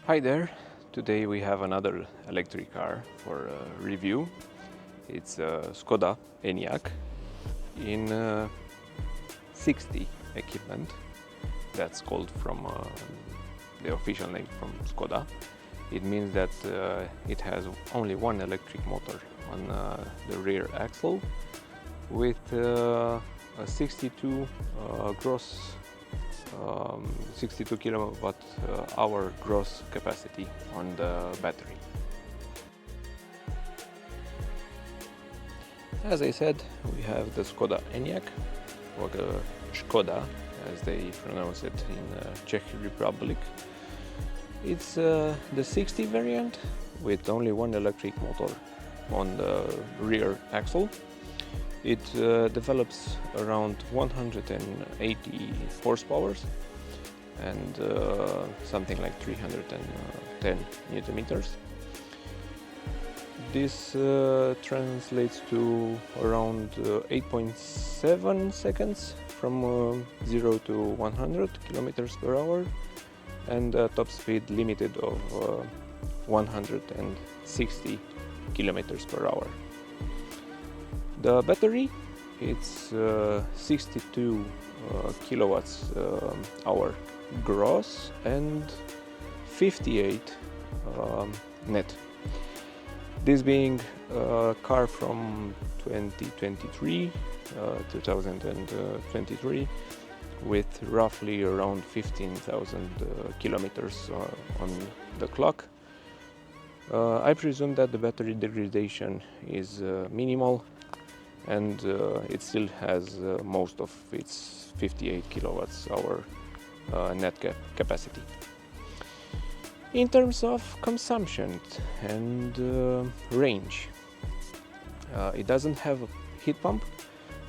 Hi there, today we have another electric car for review. It's a Skoda Enyaq in 60 equipment. That's called from the official name from Skoda. It means that it has only one electric motor on the rear axle with a 62 gross 62 kilowatt hour gross capacity on the battery. As I said, we have the Skoda Enyaq, or the Skoda as they pronounce it in Czech Republic. It's the 60 variant with only one electric motor on the rear axle. It develops around 180 horsepower and something like 310 newton meters. This translates to around 8.7 seconds from 0 to 100 kilometers per hour, and a top speed limited of 160 kilometers per hour. The battery, it's 62 kilowatts hour gross and 58 net. This being a car from 2023 with roughly around 15,000 kilometers on the clock. I presume that the battery degradation is minimal, and it still has most of its 58 kilowatts hour net capacity. In terms of consumption and range, it doesn't have a heat pump,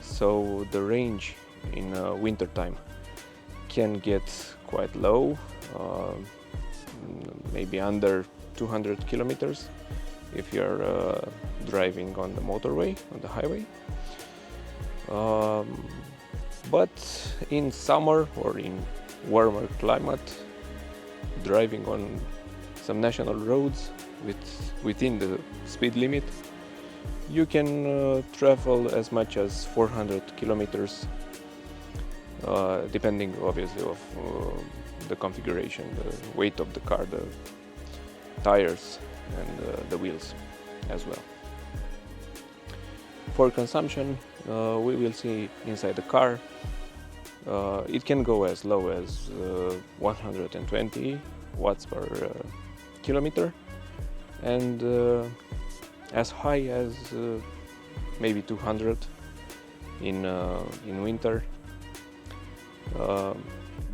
so the range in winter time can get quite low, maybe under 200 kilometers if you're driving on the motorway, on the highway. But in summer or in warmer climate, driving on some national roads within the speed limit, you can travel as much as 400 kilometers, depending obviously of the configuration, the weight of the car, the tires and the wheels as well. For consumption, we will see inside the car, it can go as low as 120 watts per kilometer, and as high as maybe 200 in winter.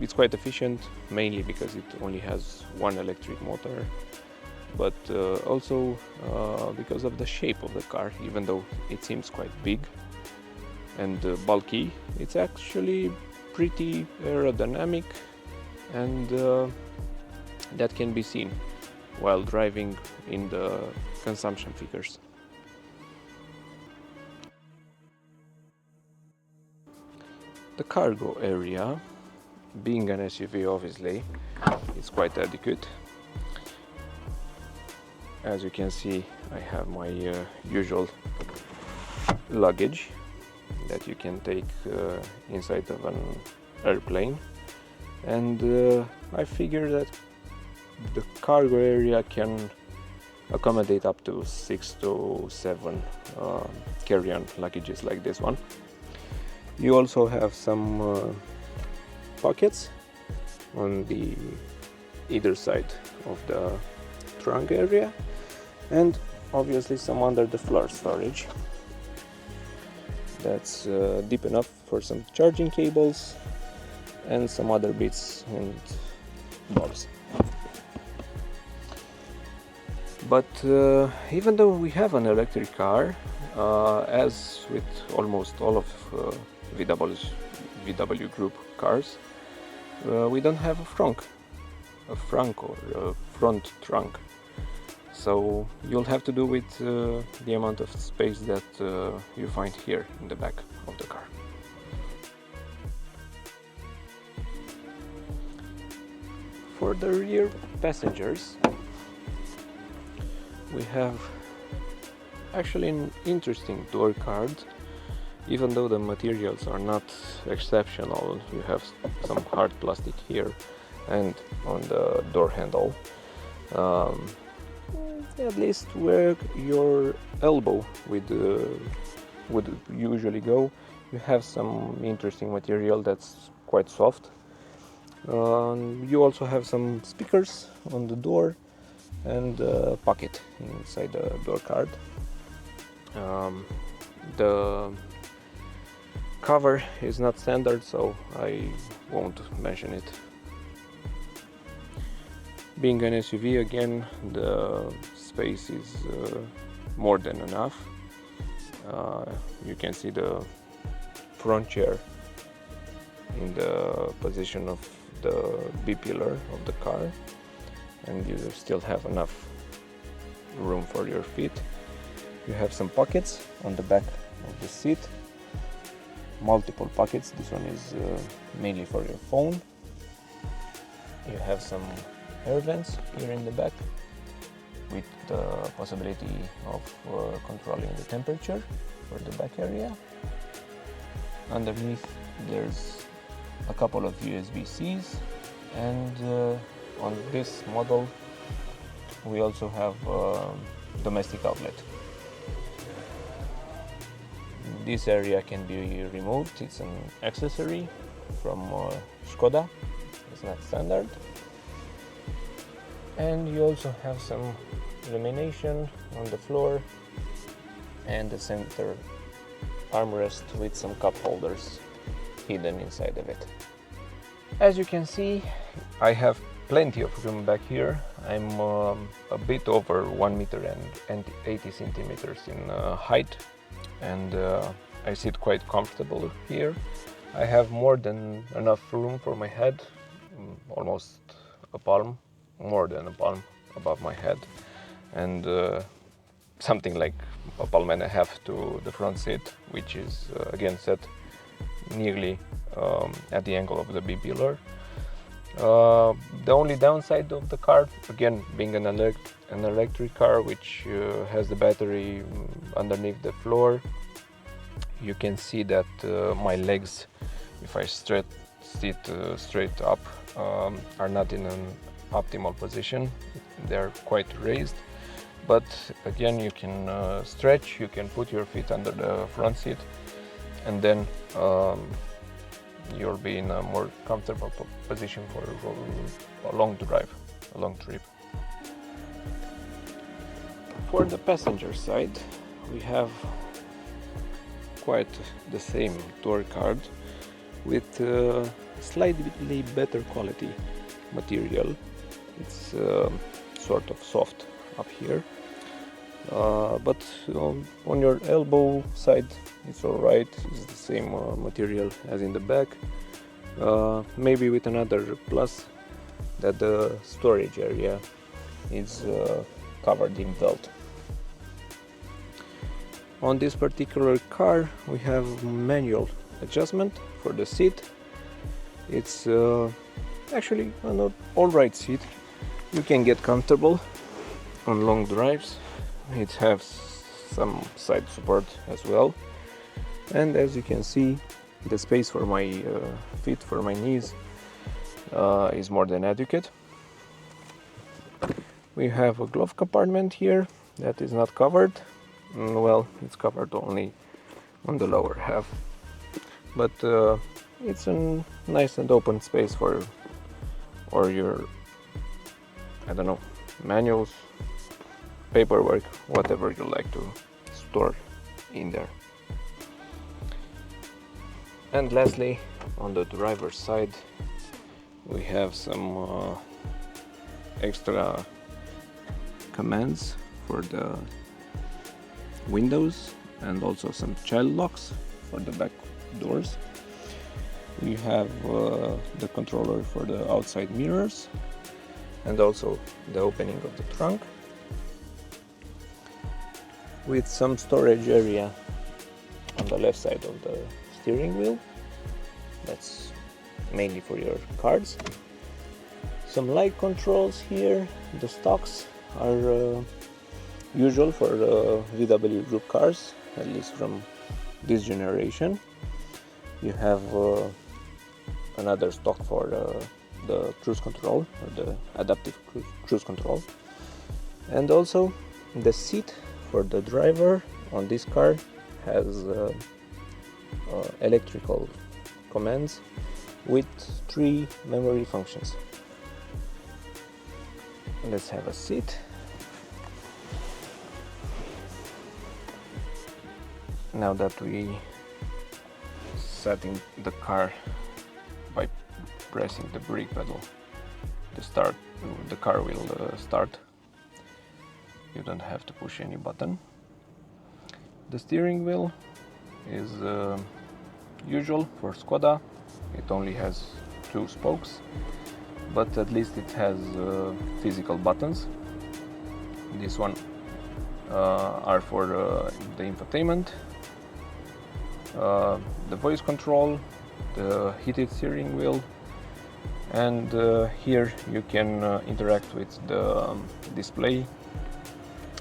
It's quite efficient, mainly because it only has one electric motor, but also because of the shape of the car. Even though it seems quite big and bulky, it's actually pretty aerodynamic, and that can be seen while driving in the consumption figures. The cargo area, being an SUV obviously, it's quite adequate. As you can see, I have my usual luggage that you can take inside of an airplane, and I figure that the cargo area can accommodate up to 6 to 7 carry-on luggages like this one. You also have some pockets on the either side of the trunk area, and obviously some under the floor storage. That's deep enough for some charging cables and some other bits and bobs. But even though we have an electric car, as with almost all of VW Group cars, we don't have a front or a front trunk. So you'll have to do with the amount of space that you find here in the back of the car. For the rear passengers, we have actually an interesting door card. Even though the materials are not exceptional, you have some hard plastic here and on the door handle. At least where your elbow would usually go, you have some interesting material that's quite soft. You also have some speakers on the door and a pocket inside the door card. The cover is not standard, so I won't mention it. Being an SUV, again, the space is more than enough. You can see the front chair in the position of the B pillar of the car, and you still have enough room for your feet. You have some pockets on the back of the seat, multiple pockets. This one is mainly for your phone. You have some air vents here in the back with the possibility of controlling the temperature for the back area. Underneath there's a couple of USB-Cs, and on this model we also have domestic outlet. This area can be removed. It's an accessory from Skoda. It's not standard. And you also have some illumination on the floor and the center armrest with some cup holders hidden inside of it. As you can see, I have plenty of room back here. I'm a bit over 1 meter and 80 centimeters in height, and I sit quite comfortable here. I have more than enough room for my head, almost a palm, more than a palm above my head, and something like a palm and a half to the front seat, which is again set nearly at the angle of the B pillar. The only downside of the car, again being an electric car which has the battery underneath the floor, you can see that my legs, if I sit straight up, are not in an optimal position. They're quite raised, but again you can stretch, you can put your feet under the front seat, and then you'll be in a more comfortable position for a long drive, a long trip. For the passenger side, we have quite the same door card with slightly better quality material. It's sort of soft up here, but on your elbow side it's alright. It's the same material as in the back, maybe with another plus that the storage area is covered in felt. On this particular car we have manual adjustment for the seat. It's actually an alright seat. You can get comfortable on long drives. It has some side support as well, and as you can see, the space for my feet, for my knees, is more than adequate. We have a glove compartment here that is not covered. Well, it's covered only on the lower half, but it's a nice and open space for your, I don't know, manuals, paperwork, whatever you like to store in there. And lastly, on the driver's side, we have some extra commands for the windows and also some child locks for the back doors. We have the controller for the outside mirrors and also the opening of the trunk, with some storage area on the left side of the steering wheel. That's mainly for your cards. Some light controls here. The stocks are usual for VW Group cars, at least from this generation. You have another stock for the cruise control, or the adaptive cruise control, and also the seat for the driver on this car has electrical commands with 3 memory functions. Let's have a seat. Now that we setting the car by pressing the brake pedal, the car will start. You don't have to push any button. The steering wheel is usual for Skoda. It only has 2 spokes, but at least it has physical buttons. This one are for the infotainment, the voice control, the heated steering wheel, and here you can interact with the display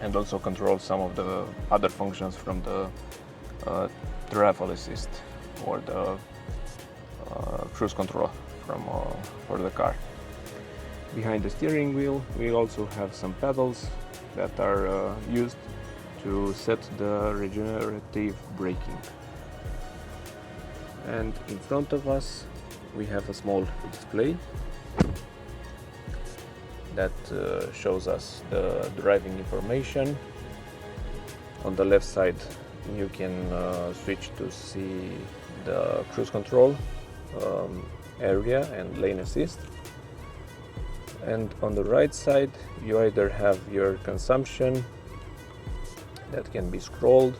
and also control some of the other functions from the travel assist or the cruise control for the car. Behind the steering wheel we also have some pedals that are used to set the regenerative braking. And in front of us we have a small display that shows us the driving information. On the left side you can switch to see the cruise control area and lane assist, and on the right side you either have your consumption that can be scrolled.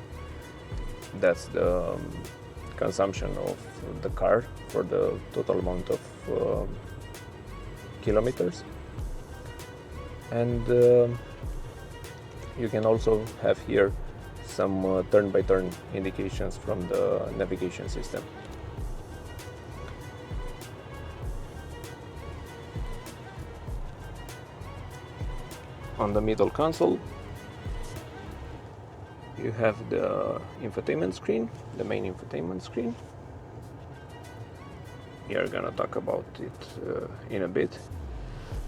That's the consumption of the car for the total amount of kilometers, and you can also have here some turn-by-turn indications from the navigation system. On the middle console you have the infotainment screen, the main infotainment screen. We are gonna talk about it in a bit.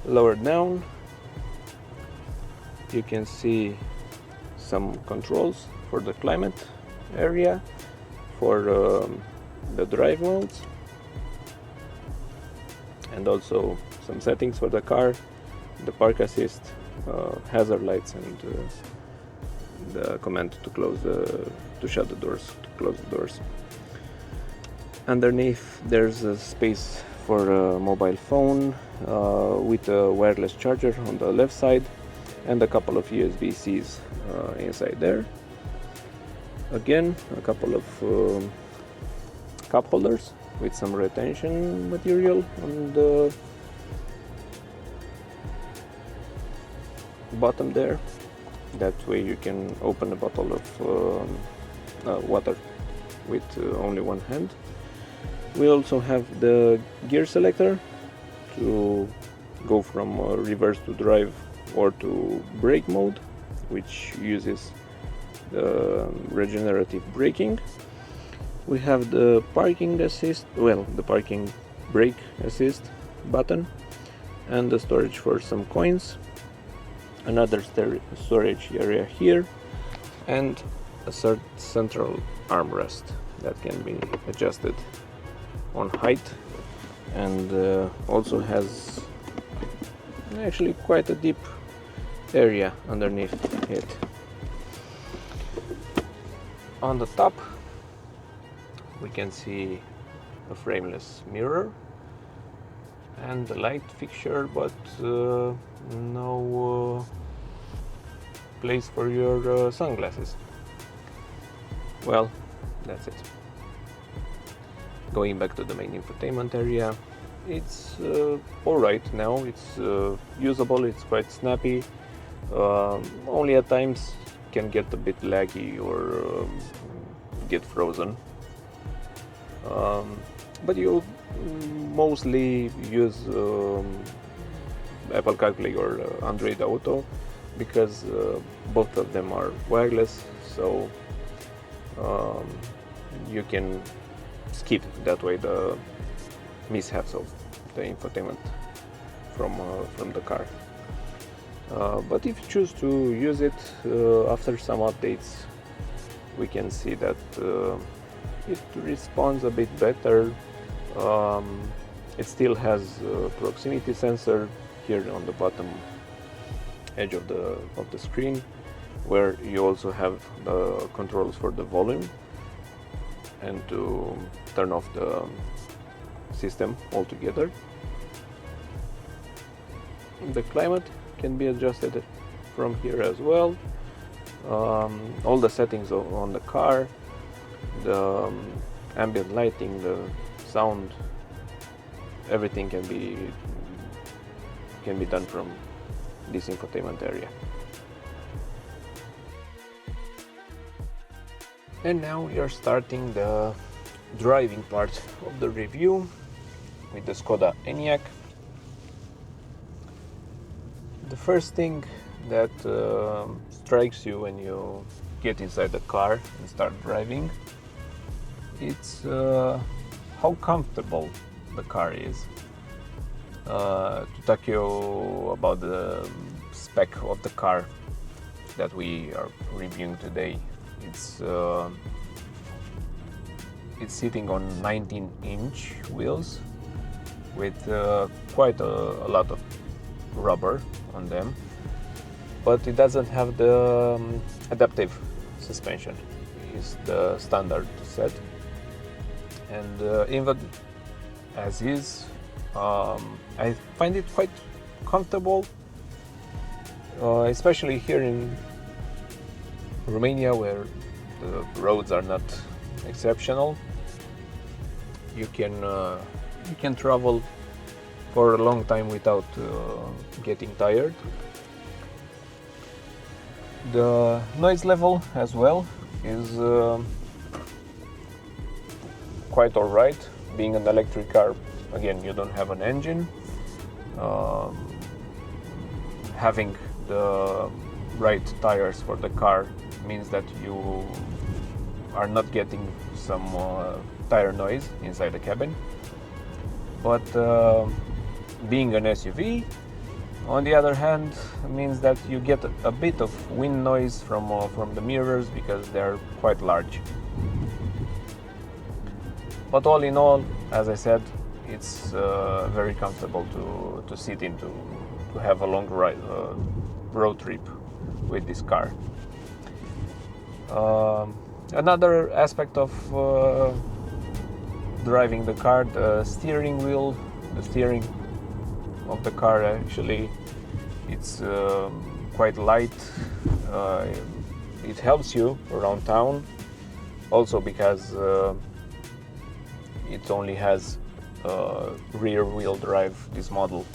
Lower down you can see some controls for the climate area, for the drive modes, and also some settings for the car, the park assist, hazard lights, and the command to shut the doors, to close the doors. Underneath there's a space for a mobile phone with a wireless charger on the left side and a couple of USB-Cs inside there. Again, a couple of cup holders with some retention material on the bottom there. That way you can open a bottle of water with only one hand. We also have the gear selector to go from reverse to drive or to brake mode, which uses the regenerative braking. We have the parking assist, the parking brake assist button, and the storage for some coins, another storage area here, and a central armrest that can be adjusted on height, and also has actually quite a deep area underneath it. On the top we can see a frameless mirror and the light fixture, but no place for your sunglasses. Well, that's it. Going back to the main infotainment area, it's alright now, it's usable, it's quite snappy, only at times can get a bit laggy or get frozen, but you mostly use Apple CarPlay or Android Auto, because both of them are wireless, so you can skip that way the mishaps of the infotainment from the car. But if you choose to use it after some updates, we can see that it responds a bit better. It still has a proximity sensor here on the bottom edge of the screen, where you also have the controls for the volume and to turn off the system altogether. The climate can be adjusted from here as well. All the settings on the car, the ambient lighting, the sound, everything can be done from this infotainment area. And now we are starting the driving part of the review with the Skoda Enyaq. The first thing that strikes you when you get inside the car and start driving, it's how comfortable the car is. To talk you about the spec of the car that we are reviewing today, it's sitting on 19-inch wheels with quite a lot of rubber on them, but it doesn't have the adaptive suspension. It's the standard set, and even as is, I find it quite comfortable, especially here in Romania, where the roads are not exceptional. You can travel for a long time without getting tired. The noise level as well is quite alright. Being an electric car, again, you don't have an engine. Having the right tires for the car means that you are not getting some tire noise inside the cabin. But being an SUV, on the other hand, means that you get a bit of wind noise from the mirrors, because they're quite large. But all in all, as I said, it's very comfortable to sit in, to have a long ride, road trip with this car. Another aspect of driving the car, the steering wheel, the steering of the car, actually, it's quite light. It helps you around town, also because it only has rear wheel drive. This model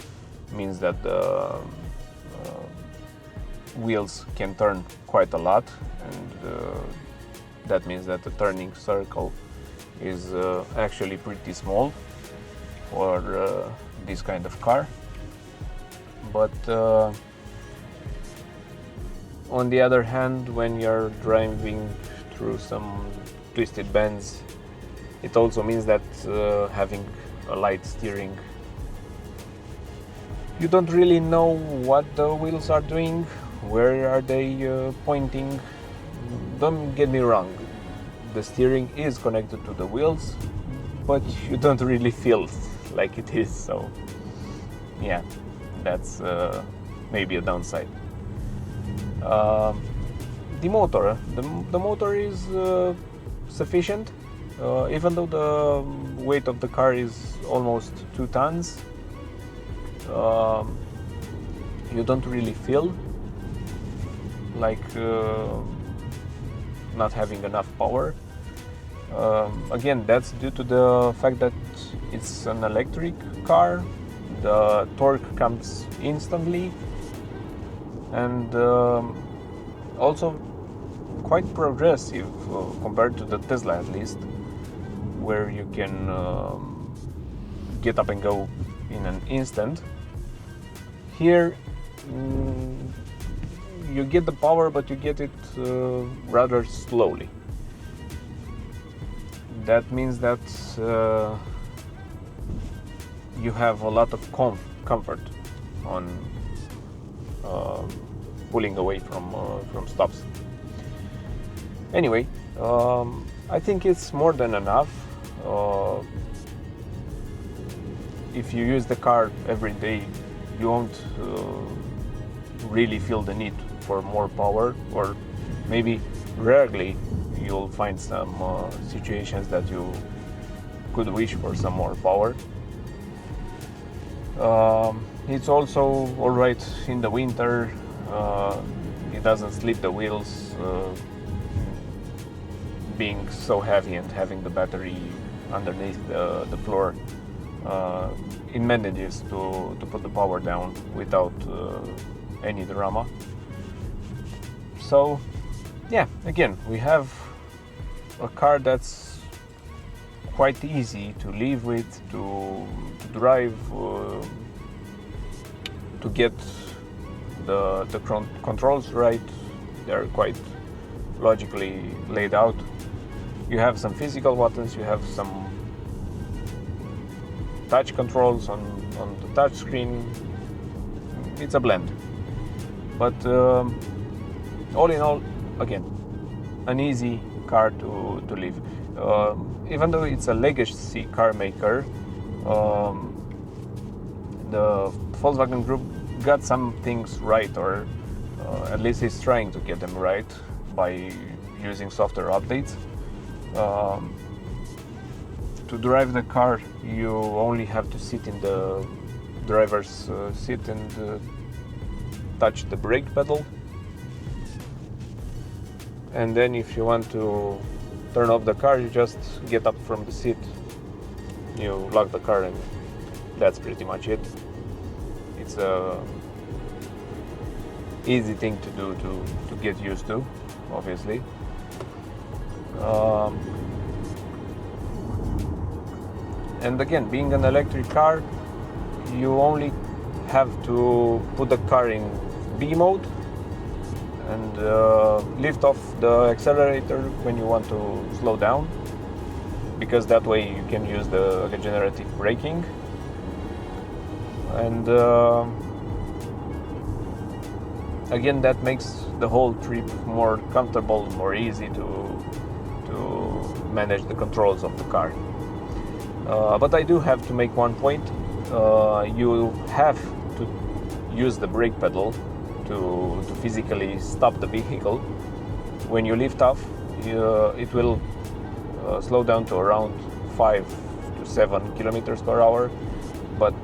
means that the wheels can turn quite a lot, and that means that the turning circle is actually pretty small for this kind of car. But on the other hand, when you're driving through some twisted bends, it also means that having a light steering, you don't really know what the wheels are doing, where are they pointing. Don't get me wrong, the steering is connected to the wheels, but you don't really feel like it is. So yeah, that's maybe a downside. The motor is sufficient, even though the weight of the car is almost 2 tons. You don't really feel like not having enough power. Again, that's due to the fact that it's an electric car. The torque comes instantly, and also quite progressive compared to the Tesla, at least, where you can get up and go in an instant. Here you get the power, but you get it rather slowly. That means that you have a lot of comfort on pulling away from stops. Anyway, I think it's more than enough. If you use the car every day, you won't really feel the need for more power, or maybe rarely you'll find some situations that you could wish for some more power. It's also alright in the winter. It doesn't slip the wheels, being so heavy and having the battery underneath the floor. It manages to put the power down without any drama. So yeah, again, we have a car that's quite easy to live with, to drive, to get the controls right. They're quite logically laid out. You have some physical buttons, you have some touch controls on the touch screen. It's a blend, but all in all, again, an easy car to live. Even though it's a legacy car maker, the Volkswagen Group got some things right, or at least is trying to get them right by using software updates. To drive the car, you only have to sit in the driver's seat and touch the brake pedal. And then if you want to turn off the car, you just get up from the seat, you lock the car, and that's pretty much it. It's a easy thing to do, to get used to, obviously. And again, being an electric car, you only have to put the car in B mode and lift off the accelerator when you want to slow down, because that way you can use the regenerative braking. And again, that makes the whole trip more comfortable, more easy to manage the controls of the car. But I do have to make one point. You have to use the brake pedal to physically stop the vehicle. When you lift off, it will slow down to around 5 to 7 kilometers per hour, but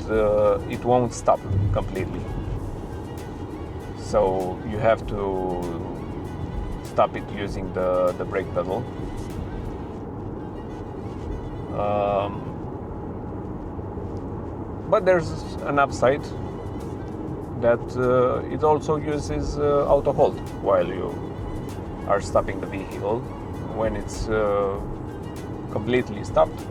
it won't stop completely. So you have to stop it using the brake pedal. But there's an upside that it also uses auto hold while you are stopping the vehicle. When it's completely stopped,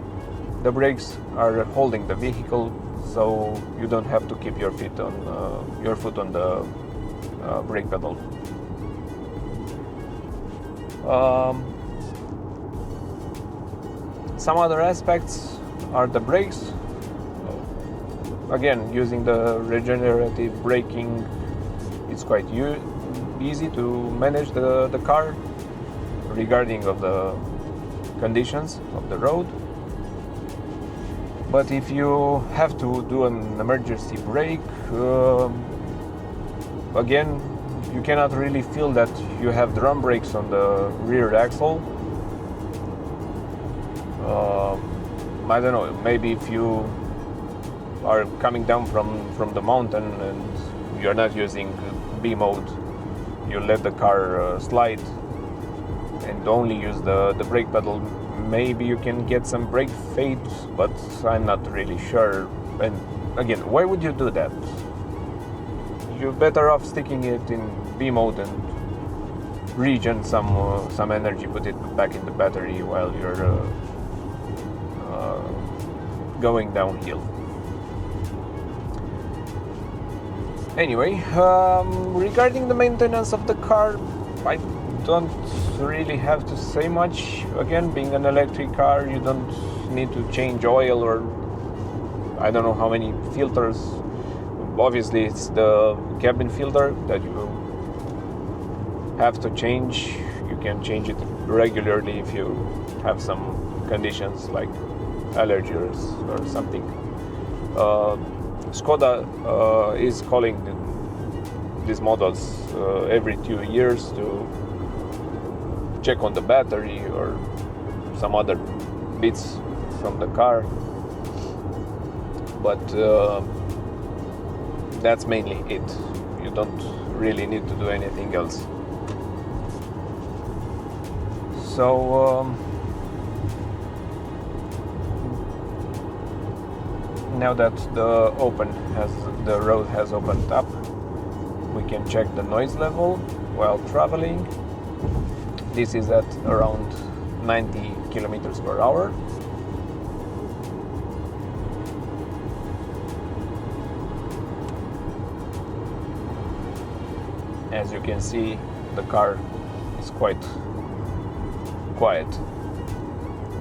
the brakes are holding the vehicle, so you don't have to keep your foot on the brake pedal. Some other aspects are the brakes. Again, using the regenerative braking, it's quite easy to manage the car regarding of the conditions of the road. But if you have to do an emergency brake, again, you cannot really feel that you have drum brakes on the rear axle. I don't know, maybe if you are coming down from the mountain and you're not using B mode, you let the car slide and only use the brake pedal, maybe you can get some brake fade, but I'm not really sure. And again, why would you do that? You're better off sticking it in B mode and regen some energy, put it back in the battery while you're going downhill. Anyway, regarding the maintenance of the car, I don't really have to say much. Again, being an electric car, you don't need to change oil or I don't know how many filters. Obviously, it's the cabin filter that you have to change. You can change it regularly if you have some conditions like allergies or something. Skoda is calling these models every 2 years to check on the battery or some other bits from the car, but that's mainly it. You don't really need to do anything else. So now that the road has opened up, we can check the noise level while traveling. This is at around 90 kilometers per hour. As you can see, the car is quite quiet.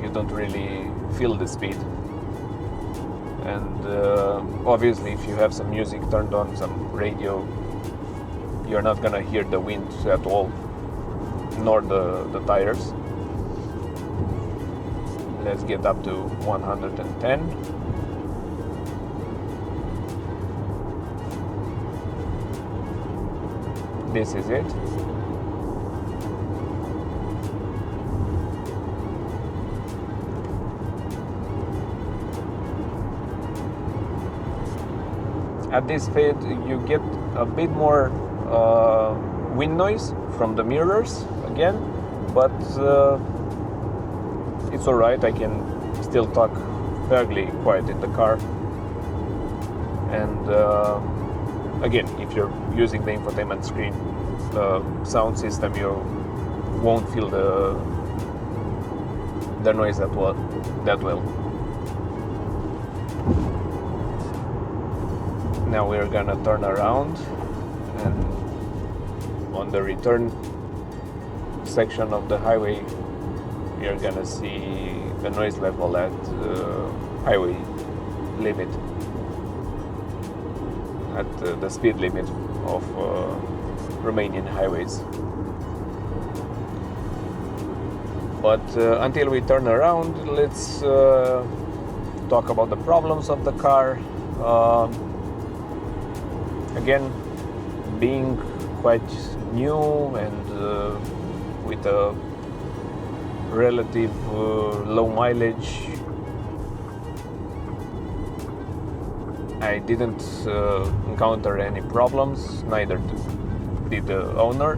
You don't really feel the speed. And obviously, if you have some music turned on, some radio, you're not gonna hear the wind at all, nor the tires. Let's get up to 110. This is it. At this speed, you get a bit more wind noise from the mirrors again, but it's alright. I can still talk fairly quiet in the car. And again, if you're using the infotainment screen, the sound system, you won't feel the noise that well. Now we're gonna turn around, and on the return section of the highway, you're gonna see the noise level at highway limit, at the speed limit of Romanian highways. But until we turn around, let's talk about the problems of the car. Again, being quite new and with a relative low mileage, I didn't encounter any problems, neither did the owner.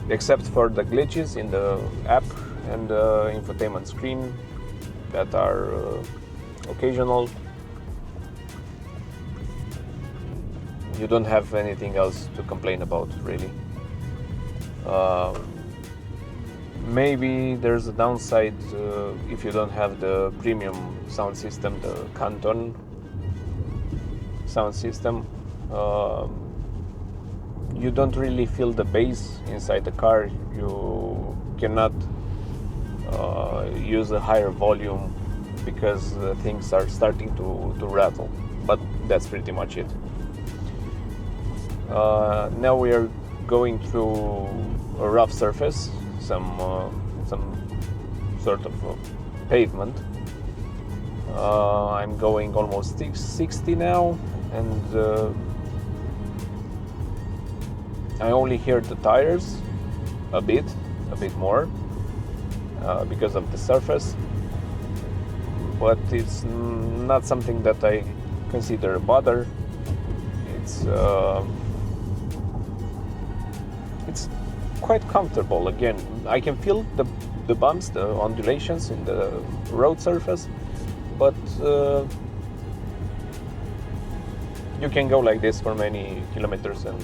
Except for the glitches in the app and the infotainment screen that are occasional. You don't have anything else to complain about, really. Maybe there's a downside if you don't have the premium sound system, the Canton sound system. You don't really feel the bass inside the car. You cannot use a higher volume because things are starting to rattle, but that's pretty much it. Now we are going through a rough surface, some sort of pavement. I'm going almost 60 now, and I only hear the tires a bit more because of the surface, but it's not something that I consider a bother. It's quite comfortable. Again, I can feel the bumps, the undulations in the road surface, but you can go like this for many kilometers and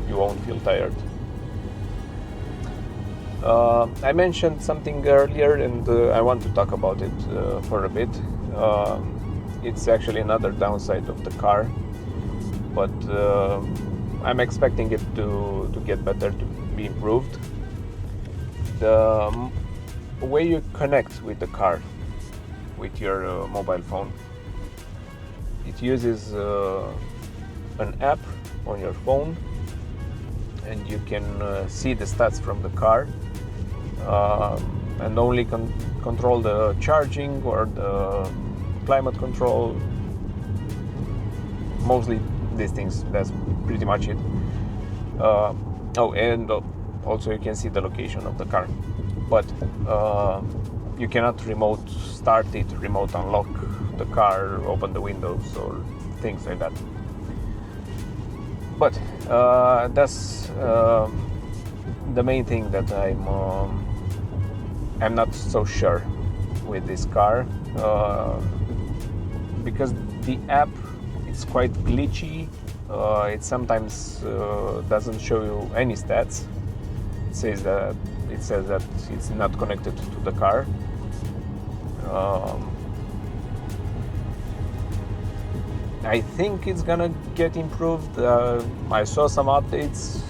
you won't feel tired. I mentioned something earlier, and I want to talk about it for a bit. It's actually another downside of the car, but I'm expecting it to get better, to be improved. The way you connect with the car, with your mobile phone, it uses an app on your phone, and you can see the stats from the car, and only control the charging or the climate control, mostly these things. That's pretty much it. And also you can see the location of the car, but you cannot remote start it, remote unlock the car, open the windows or things like that. But that's the main thing that I'm not so sure with this car, because the app is quite glitchy. It sometimes doesn't show you any stats. It says that it's not connected to the car. I think it's gonna get improved. I saw some updates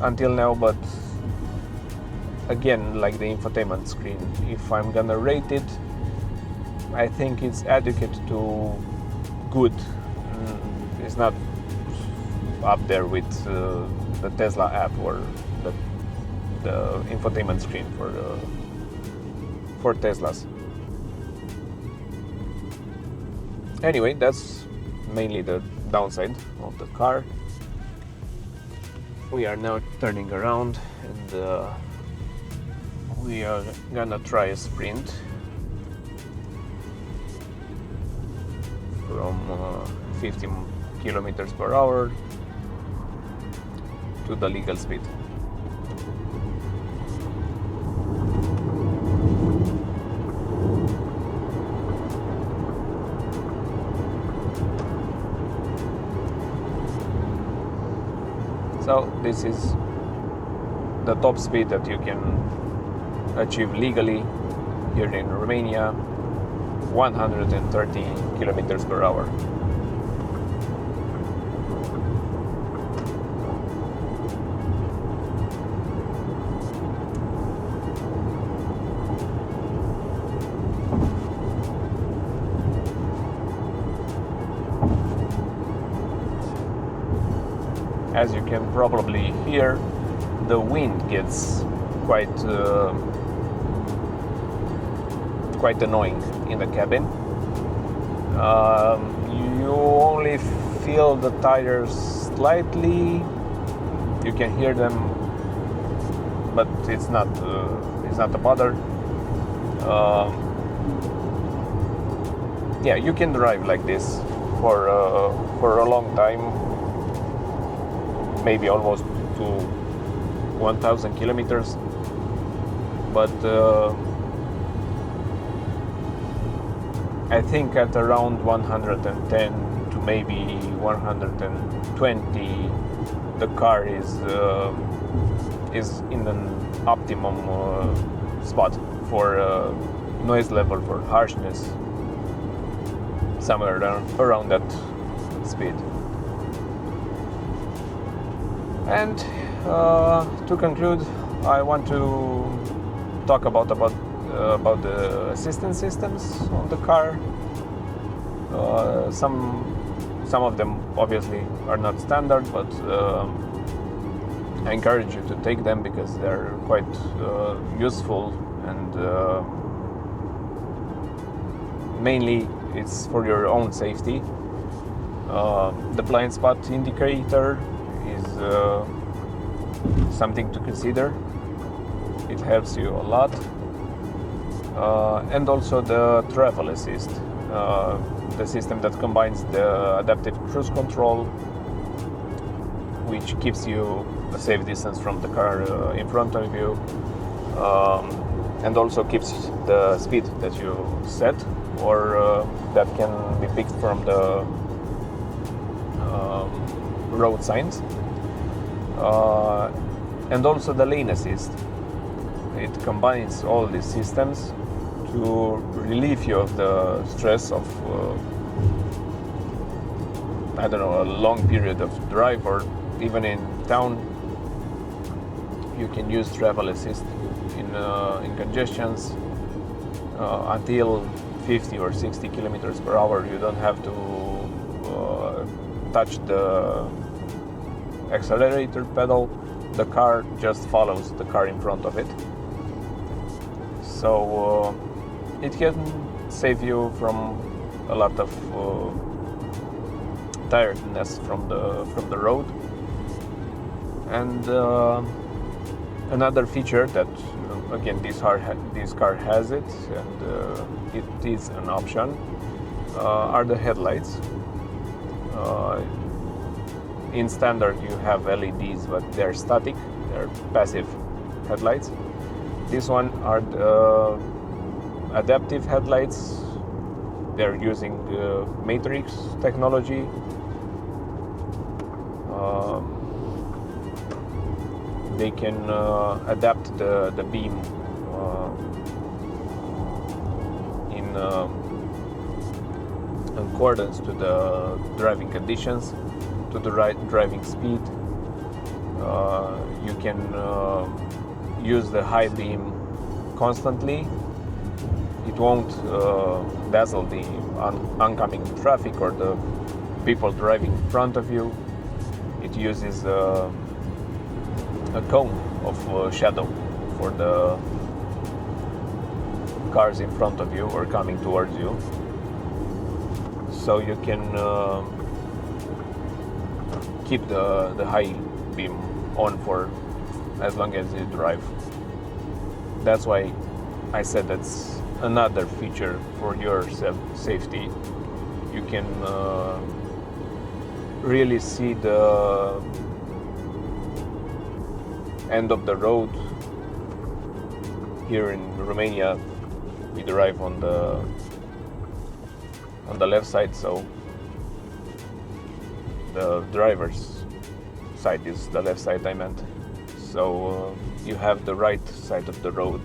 until now, but again, like the infotainment screen, if I'm gonna rate it, I think it's adequate to good. It's not up there with the Tesla app or the infotainment screen for Teslas. Anyway, that's mainly the downside of the car. We are now turning around, and we are gonna try a sprint from 50 kilometers per hour to the legal speed. So this is the top speed that you can achieve legally here in Romania, 130 kilometers per hour. As you can probably hear, the wind gets quite annoying in the cabin. You only feel the tires slightly. You can hear them, but it's not a bother. Yeah, you can drive like this for a long time. Maybe almost to 1,000 kilometers, but I think at around 110 to maybe 120, the car is in an optimum spot for noise level, for harshness, somewhere around that speed. And to conclude, I want to talk about the assistance systems on the car. Some of them obviously are not standard, but I encourage you to take them because they're quite useful, and mainly it's for your own safety. The blind spot indicator is something to consider. It helps you a lot. And also the travel assist, the system that combines the adaptive cruise control, which keeps you a safe distance from the car in front of you, and also keeps the speed that you set, or that can be picked from the road signs. and also the lane assist. It combines all these systems to relieve you of the stress of I don't know, a long period of drive, or even in town you can use travel assist in congestions until 50 or 60 kilometers per hour. You don't have to touch the accelerator pedal. The car just follows the car in front of it. So it can save you from a lot of tiredness from the road. And another feature that again this car has it, and it is an option, are the headlights. In standard you have LEDs, but they're static, they're passive headlights. This one are the adaptive headlights. They're using matrix technology. They can adapt the beam in accordance to the driving conditions, to the right driving speed. You can use the high beam constantly. It won't dazzle the oncoming traffic or the people driving in front of you. It uses a cone of shadow for the cars in front of you or coming towards you, so you can keep the high beam on for as long as you drive. That's why I said that's another feature for your safety. You can really see the end of the road. Here in Romania we drive on the left side, so the driver's side is the left side, I meant. So you have the right side of the road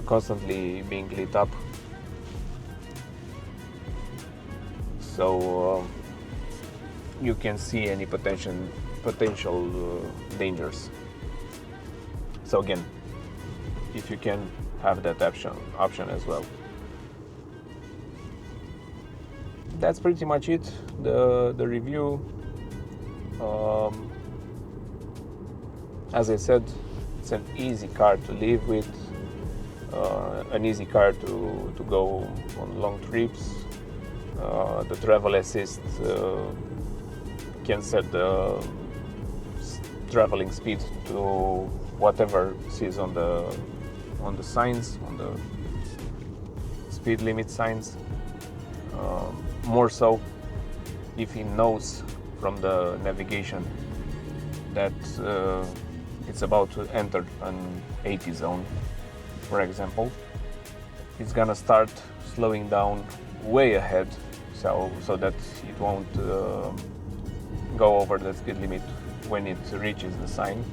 constantly being lit up, so you can see any potential dangers. So again, if you can have that option as well. That's pretty much it, the review. As I said, it's an easy car to live with, an easy car to go on long trips. The travel assist can set the traveling speed to whatever sees on the signs, on the speed limit signs. More so if he knows from the navigation that it's about to enter an 80 zone, for example. It's gonna start slowing down way ahead, so that it won't go over the speed limit when it reaches the sign.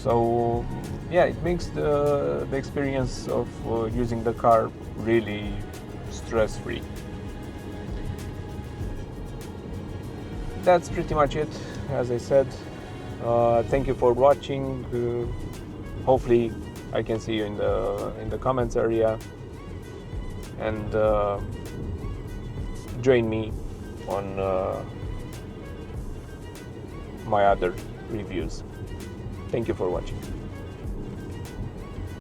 So yeah, it makes the experience of using the car really stress-free. That's pretty much it, as I said. Thank you for watching. Hopefully I can see you in the comments area, and join me on my other reviews. Thank you for watching.